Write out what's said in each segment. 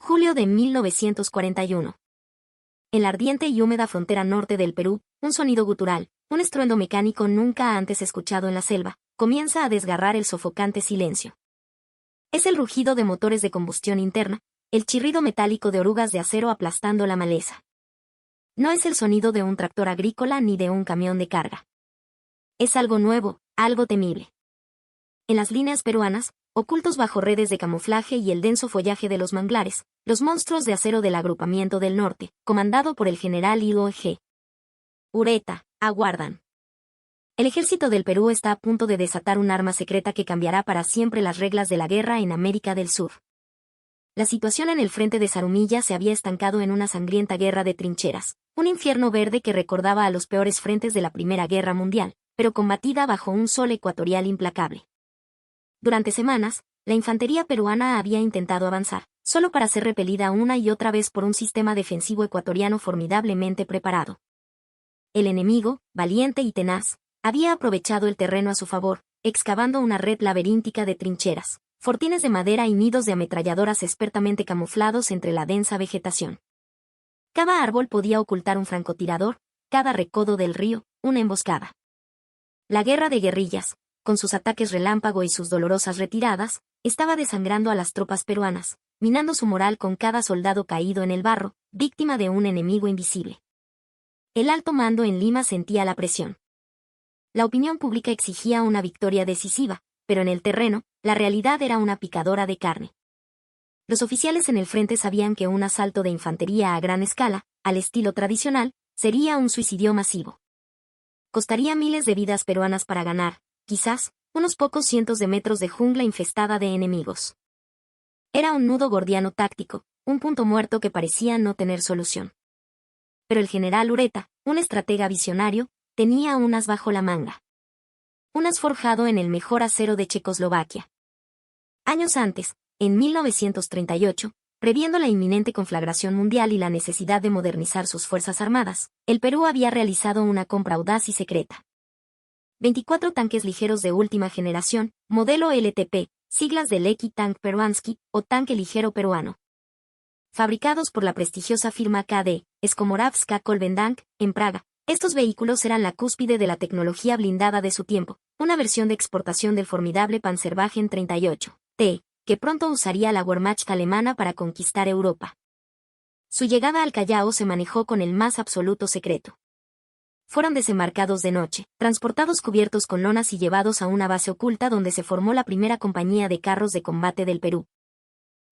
Julio de 1941. En la ardiente y húmeda frontera norte del Perú, un sonido gutural, un estruendo mecánico nunca antes escuchado en la selva, comienza a desgarrar el sofocante silencio. Es el rugido de motores de combustión interna, el chirrido metálico de orugas de acero aplastando la maleza. No es el sonido de un tractor agrícola ni de un camión de carga. Es algo nuevo, algo temible. En las líneas peruanas, ocultos bajo redes de camuflaje y el denso follaje de los manglares, los monstruos de acero del Agrupamiento del Norte, comandado por el general I.O.G. Ureta, aguardan. El ejército del Perú está a punto de desatar un arma secreta que cambiará para siempre las reglas de la guerra en América del Sur. La situación en el frente de Zarumilla se había estancado en una sangrienta guerra de trincheras, un infierno verde que recordaba a los peores frentes de la Primera Guerra Mundial, pero combatida bajo un sol ecuatorial implacable. Durante semanas, la infantería peruana había intentado avanzar, solo para ser repelida una y otra vez por un sistema defensivo ecuatoriano formidablemente preparado. El enemigo, valiente y tenaz, había aprovechado el terreno a su favor, excavando una red laberíntica de trincheras, fortines de madera y nidos de ametralladoras expertamente camuflados entre la densa vegetación. Cada árbol podía ocultar un francotirador, cada recodo del río, una emboscada. La guerra de guerrillas, con sus ataques relámpago y sus dolorosas retiradas, estaba desangrando a las tropas peruanas, minando su moral con cada soldado caído en el barro, víctima de un enemigo invisible. El alto mando en Lima sentía la presión. La opinión pública exigía una victoria decisiva, pero en el terreno, la realidad era una picadora de carne. Los oficiales en el frente sabían que un asalto de infantería a gran escala, al estilo tradicional, sería un suicidio masivo. Costaría miles de vidas peruanas para ganar, quizás, unos pocos cientos de metros de jungla infestada de enemigos. Era un nudo gordiano táctico, un punto muerto que parecía no tener solución. Pero el general Ureta, un estratega visionario, tenía un as bajo la manga. Un as forjado en el mejor acero de Checoslovaquia. Años antes, en 1938, previendo la inminente conflagración mundial y la necesidad de modernizar sus fuerzas armadas, el Perú había realizado una compra audaz y secreta. 24 tanques ligeros de última generación, modelo LTP, siglas de Leki Tank Peruansky, o tanque ligero peruano. Fabricados por la prestigiosa firma KD, Skomoravska Kolbendank, en Praga, estos vehículos eran la cúspide de la tecnología blindada de su tiempo, una versión de exportación del formidable Panzerwagen 38T, que pronto usaría la Wehrmacht alemana para conquistar Europa. Su llegada al Callao se manejó con el más absoluto secreto. Fueron desembarcados de noche, transportados cubiertos con lonas y llevados a una base oculta donde se formó la primera compañía de carros de combate del Perú.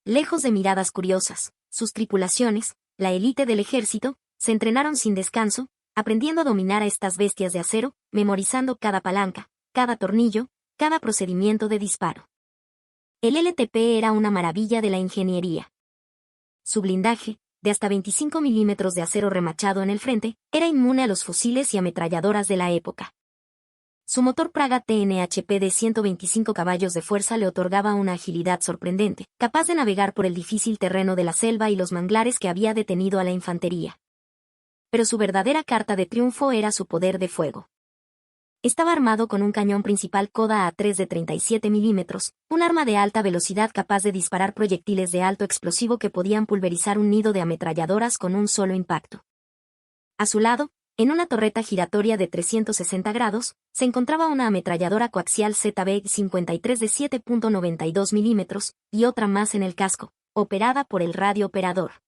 Lejos de miradas curiosas, sus tripulaciones, la élite del ejército, se entrenaron sin descanso, aprendiendo a dominar a estas bestias de acero, memorizando cada palanca, cada tornillo, cada procedimiento de disparo. El LTP era una maravilla de la ingeniería. Su blindaje, de hasta 25 milímetros de acero remachado en el frente, era inmune a los fusiles y ametralladoras de la época. Su motor Praga TNHP de 125 caballos de fuerza le otorgaba una agilidad sorprendente, capaz de navegar por el difícil terreno de la selva y los manglares que había detenido a la infantería. Pero su verdadera carta de triunfo era su poder de fuego. Estaba armado con un cañón principal Koda A3 de 37 milímetros, un arma de alta velocidad capaz de disparar proyectiles de alto explosivo que podían pulverizar un nido de ametralladoras con un solo impacto. A su lado, en una torreta giratoria de 360 grados, se encontraba una ametralladora coaxial ZB-53 de 7.92 milímetros, y otra más en el casco, operada por el radiooperador.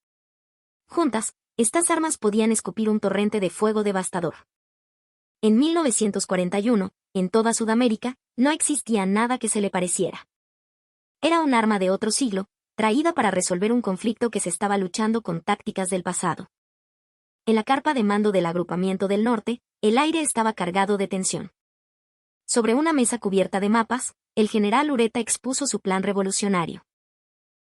Juntas, estas armas podían escupir un torrente de fuego devastador. En 1941, en toda Sudamérica, no existía nada que se le pareciera. Era un arma de otro siglo, traída para resolver un conflicto que se estaba luchando con tácticas del pasado. En la carpa de mando del Agrupamiento del Norte, el aire estaba cargado de tensión. Sobre una mesa cubierta de mapas, el general Ureta expuso su plan revolucionario.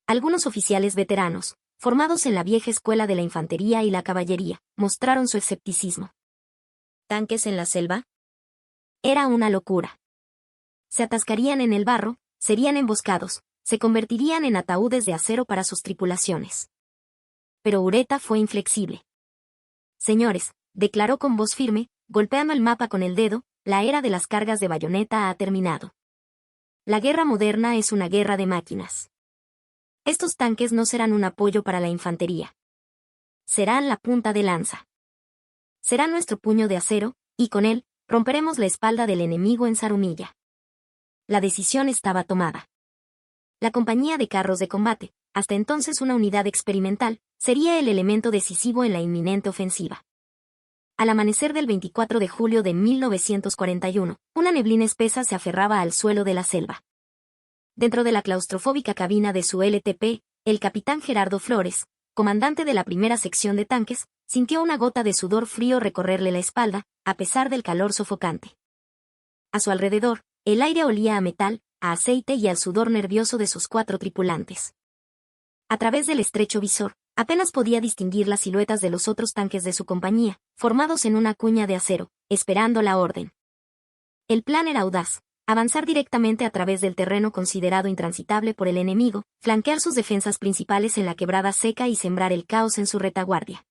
Algunos oficiales veteranos, formados en la vieja escuela de la infantería y la caballería, mostraron su escepticismo. ¿Tanques en la selva? Era una locura. Se atascarían en el barro, serían emboscados, se convertirían en ataúdes de acero para sus tripulaciones. Pero Ureta fue inflexible. Señores, declaró con voz firme, golpeando el mapa con el dedo, la era de las cargas de bayoneta ha terminado. La guerra moderna es una guerra de máquinas. Estos tanques no serán un apoyo para la infantería. Serán la punta de lanza. Serán nuestro puño de acero, y con él, romperemos la espalda del enemigo en Zarumilla. La decisión estaba tomada. La compañía de carros de combate, hasta entonces una unidad experimental, sería el elemento decisivo en la inminente ofensiva. Al amanecer del 24 de julio de 1941, una neblina espesa se aferraba al suelo de la selva. Dentro de la claustrofóbica cabina de su LTP, el capitán Gerardo Flores, comandante de la primera sección de tanques, sintió una gota de sudor frío recorrerle la espalda, a pesar del calor sofocante. A su alrededor, el aire olía a metal, a aceite y al sudor nervioso de sus 4 tripulantes. A través del estrecho visor, apenas podía distinguir las siluetas de los otros tanques de su compañía, formados en una cuña de acero, esperando la orden. El plan era audaz: avanzar directamente a través del terreno considerado intransitable por el enemigo, flanquear sus defensas principales en la quebrada seca y sembrar el caos en su retaguardia.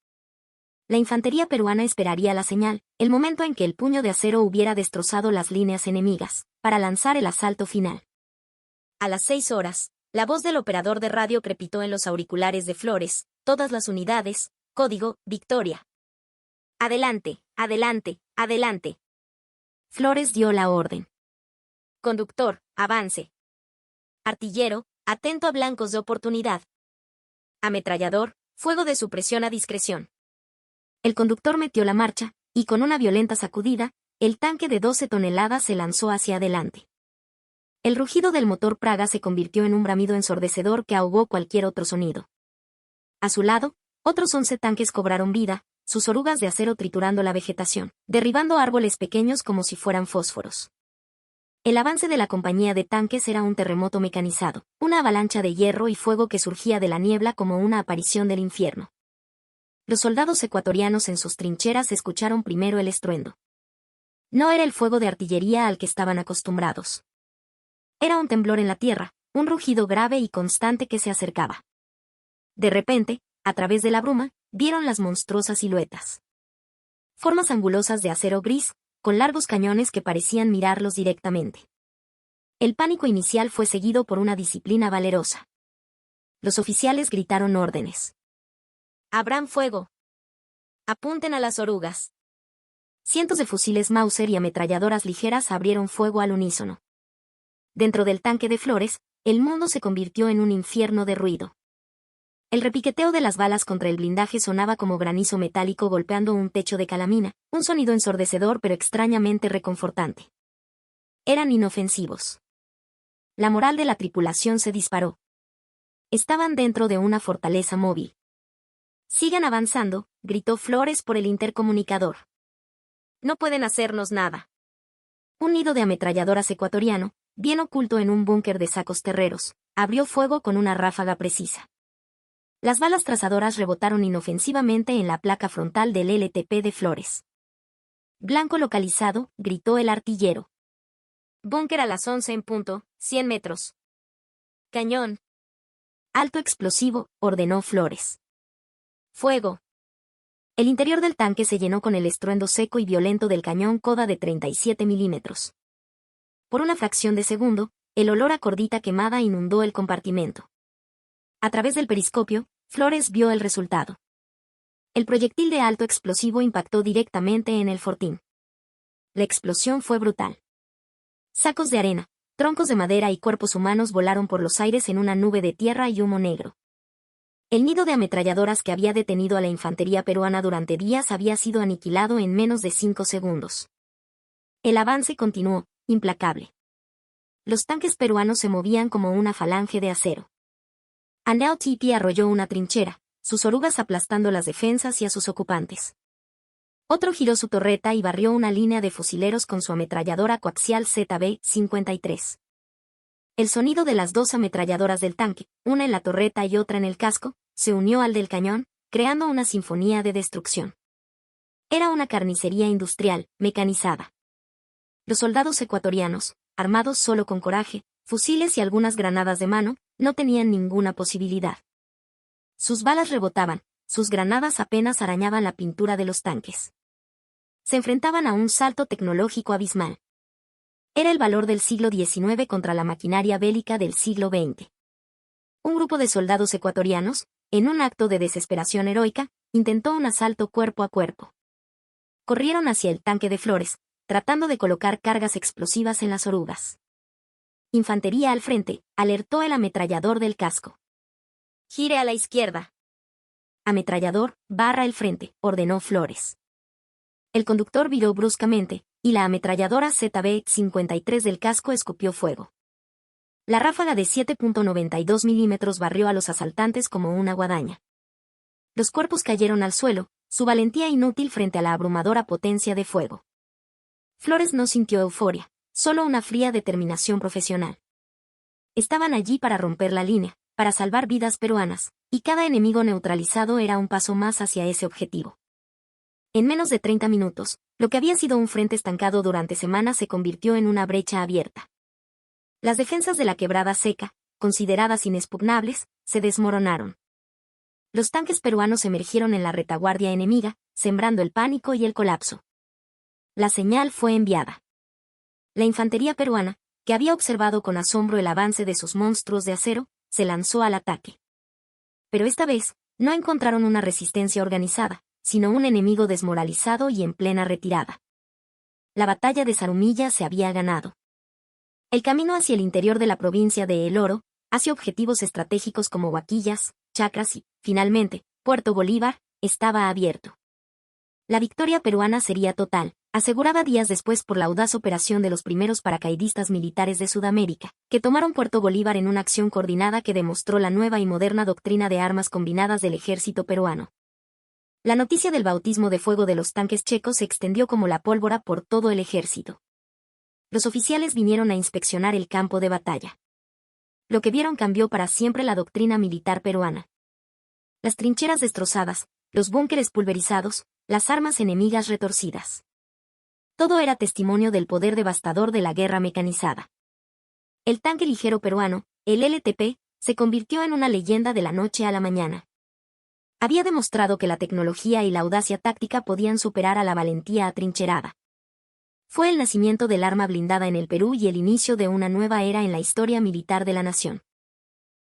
La infantería peruana esperaría la señal, el momento en que el puño de acero hubiera destrozado las líneas enemigas, para lanzar el asalto final. A las 6 horas, la voz del operador de radio crepitó en los auriculares de Flores: todas las unidades, código, Victoria. Adelante, adelante, adelante. Flores dio la orden. Conductor, avance. Artillero, atento a blancos de oportunidad. Ametrallador, fuego de supresión a discreción. El conductor metió la marcha, y con una violenta sacudida, el tanque de 12 toneladas se lanzó hacia adelante. El rugido del motor Praga se convirtió en un bramido ensordecedor que ahogó cualquier otro sonido. A su lado, otros 11 tanques cobraron vida, sus orugas de acero triturando la vegetación, derribando árboles pequeños como si fueran fósforos. El avance de la compañía de tanques era un terremoto mecanizado, una avalancha de hierro y fuego que surgía de la niebla como una aparición del infierno. Los soldados ecuatorianos en sus trincheras escucharon primero el estruendo. No era el fuego de artillería al que estaban acostumbrados. Era un temblor en la tierra, un rugido grave y constante que se acercaba. De repente, a través de la bruma, vieron las monstruosas siluetas. Formas angulosas de acero gris, con largos cañones que parecían mirarlos directamente. El pánico inicial fue seguido por una disciplina valerosa. Los oficiales gritaron órdenes. ¡Abran fuego! ¡Apunten a las orugas! Cientos de fusiles Mauser y ametralladoras ligeras abrieron fuego al unísono. Dentro del tanque de Flores, el mundo se convirtió en un infierno de ruido. El repiqueteo de las balas contra el blindaje sonaba como granizo metálico golpeando un techo de calamina, un sonido ensordecedor pero extrañamente reconfortante. Eran inofensivos. La moral de la tripulación se disparó. Estaban dentro de una fortaleza móvil. «Sigan avanzando», gritó Flores por el intercomunicador. «No pueden hacernos nada». Un nido de ametralladoras ecuatoriano, bien oculto en un búnker de sacos terreros, abrió fuego con una ráfaga precisa. Las balas trazadoras rebotaron inofensivamente en la placa frontal del LTP de Flores. «Blanco localizado», gritó el artillero. «Búnker a las 11 en punto, 100 metros. Cañón». «Alto explosivo», ordenó Flores. «Fuego». El interior del tanque se llenó con el estruendo seco y violento del cañón Koda de 37 milímetros. Por una fracción de segundo, el olor a cordita quemada inundó el compartimento. A través del periscopio, Flores vio el resultado. El proyectil de alto explosivo impactó directamente en el fortín. La explosión fue brutal. Sacos de arena, troncos de madera y cuerpos humanos volaron por los aires en una nube de tierra y humo negro. El nido de ametralladoras que había detenido a la infantería peruana durante días había sido aniquilado en menos de 5 segundos. El avance continuó, implacable. Los tanques peruanos se movían como una falange de acero. Anel Tipi arrolló una trinchera, sus orugas aplastando las defensas y a sus ocupantes. Otro giró su torreta y barrió una línea de fusileros con su ametralladora coaxial ZB-53. El sonido de las 2 ametralladoras del tanque, una en la torreta y otra en el casco, se unió al del cañón, creando una sinfonía de destrucción. Era una carnicería industrial, mecanizada. Los soldados ecuatorianos, armados solo con coraje, fusiles y algunas granadas de mano, no tenían ninguna posibilidad. Sus balas rebotaban, sus granadas apenas arañaban la pintura de los tanques. Se enfrentaban a un salto tecnológico abismal. Era el valor del siglo XIX contra la maquinaria bélica del siglo XX. Un grupo de soldados ecuatorianos, en un acto de desesperación heroica, intentó un asalto cuerpo a cuerpo. Corrieron hacia el tanque de Flores, tratando de colocar cargas explosivas en las orugas. Infantería al frente, alertó el ametrallador del casco. Gire a la izquierda. Ametrallador, barra el frente, ordenó Flores. El conductor viró bruscamente, y la ametralladora ZB-53 del casco escupió fuego. La ráfaga de 7.92 milímetros barrió a los asaltantes como una guadaña. Los cuerpos cayeron al suelo, su valentía inútil frente a la abrumadora potencia de fuego. Flores no sintió euforia, solo una fría determinación profesional. Estaban allí para romper la línea, para salvar vidas peruanas, y cada enemigo neutralizado era un paso más hacia ese objetivo. En menos de 30 minutos, lo que había sido un frente estancado durante semanas se convirtió en una brecha abierta. Las defensas de la Quebrada Seca, consideradas inexpugnables, se desmoronaron. Los tanques peruanos emergieron en la retaguardia enemiga, sembrando el pánico y el colapso. La señal fue enviada. La infantería peruana, que había observado con asombro el avance de sus monstruos de acero, se lanzó al ataque. Pero esta vez, no encontraron una resistencia organizada, sino un enemigo desmoralizado y en plena retirada. La batalla de Zarumilla se había ganado. El camino hacia el interior de la provincia de El Oro, hacia objetivos estratégicos como Huaquillas, Chacras y, finalmente, Puerto Bolívar, estaba abierto. La victoria peruana sería total, aseguraba días después por la audaz operación de los primeros paracaidistas militares de Sudamérica, que tomaron Puerto Bolívar en una acción coordinada que demostró la nueva y moderna doctrina de armas combinadas del ejército peruano. La noticia del bautismo de fuego de los tanques checos se extendió como la pólvora por todo el ejército. Los oficiales vinieron a inspeccionar el campo de batalla. Lo que vieron cambió para siempre la doctrina militar peruana. Las trincheras destrozadas, los búnkeres pulverizados, las armas enemigas retorcidas. Todo era testimonio del poder devastador de la guerra mecanizada. El tanque ligero peruano, el LTP, se convirtió en una leyenda de la noche a la mañana. Había demostrado que la tecnología y la audacia táctica podían superar a la valentía atrincherada. Fue el nacimiento del arma blindada en el Perú y el inicio de una nueva era en la historia militar de la nación.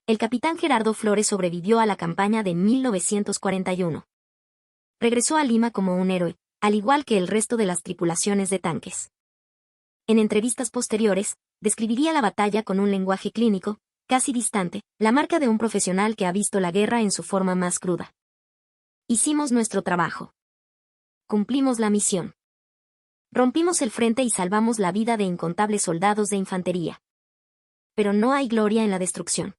El capitán Gerardo Flores sobrevivió a la campaña de 1941. Regresó a Lima como un héroe, al igual que el resto de las tripulaciones de tanques. En entrevistas posteriores, describiría la batalla con un lenguaje clínico, casi distante, la marca de un profesional que ha visto la guerra en su forma más cruda. Hicimos nuestro trabajo. Cumplimos la misión. Rompimos el frente y salvamos la vida de incontables soldados de infantería. Pero no hay gloria en la destrucción.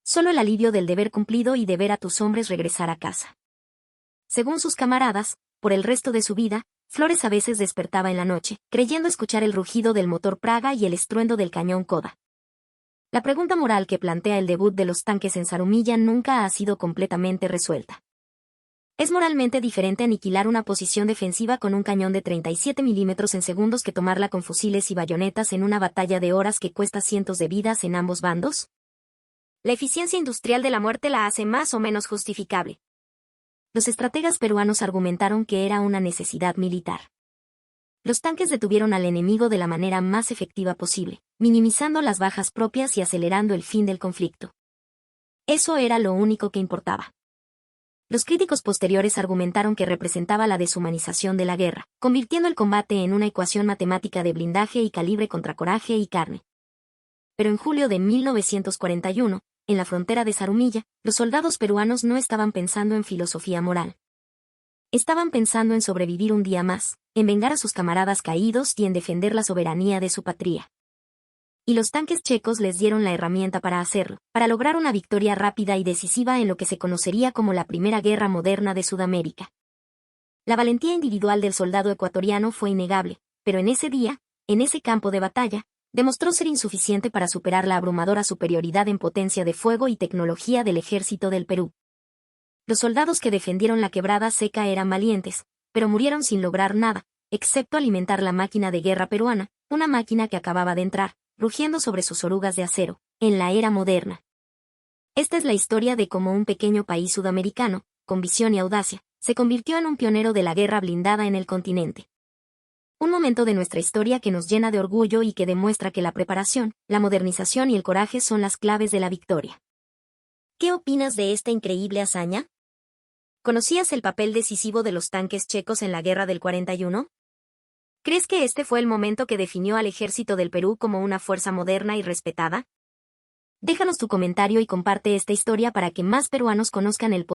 Solo el alivio del deber cumplido y de ver a tus hombres regresar a casa. Según sus camaradas, por el resto de su vida, Flores a veces despertaba en la noche, creyendo escuchar el rugido del motor Praga y el estruendo del cañón Koda. La pregunta moral que plantea el debut de los tanques en Zarumilla nunca ha sido completamente resuelta. Es moralmente diferente aniquilar una posición defensiva con un cañón de 37 milímetros en segundos que tomarla con fusiles y bayonetas en una batalla de horas que cuesta cientos de vidas en ambos bandos. La eficiencia industrial de la muerte la hace más o menos justificable. Los estrategas peruanos argumentaron que era una necesidad militar. Los tanques detuvieron al enemigo de la manera más efectiva posible, minimizando las bajas propias y acelerando el fin del conflicto. Eso era lo único que importaba. Los críticos posteriores argumentaron que representaba la deshumanización de la guerra, convirtiendo el combate en una ecuación matemática de blindaje y calibre contra coraje y carne. Pero en julio de 1941, en la frontera de Zarumilla, los soldados peruanos no estaban pensando en filosofía moral. Estaban pensando en sobrevivir un día más, en vengar a sus camaradas caídos y en defender la soberanía de su patria. Y los tanques checos les dieron la herramienta para hacerlo, para lograr una victoria rápida y decisiva en lo que se conocería como la Primera Guerra Moderna de Sudamérica. La valentía individual del soldado ecuatoriano fue innegable, pero en ese día, en ese campo de batalla, demostró ser insuficiente para superar la abrumadora superioridad en potencia de fuego y tecnología del ejército del Perú. Los soldados que defendieron la Quebrada Seca eran valientes, pero murieron sin lograr nada, excepto alimentar la máquina de guerra peruana, una máquina que acababa de entrar, rugiendo sobre sus orugas de acero, en la era moderna. Esta es la historia de cómo un pequeño país sudamericano, con visión y audacia, se convirtió en un pionero de la guerra blindada en el continente. Un momento de nuestra historia que nos llena de orgullo y que demuestra que la preparación, la modernización y el coraje son las claves de la victoria. ¿Qué opinas de esta increíble hazaña? ¿Conocías el papel decisivo de los tanques checos en la Guerra del 41? ¿Crees que este fue el momento que definió al ejército del Perú como una fuerza moderna y respetada? Déjanos tu comentario y comparte esta historia para que más peruanos conozcan el poder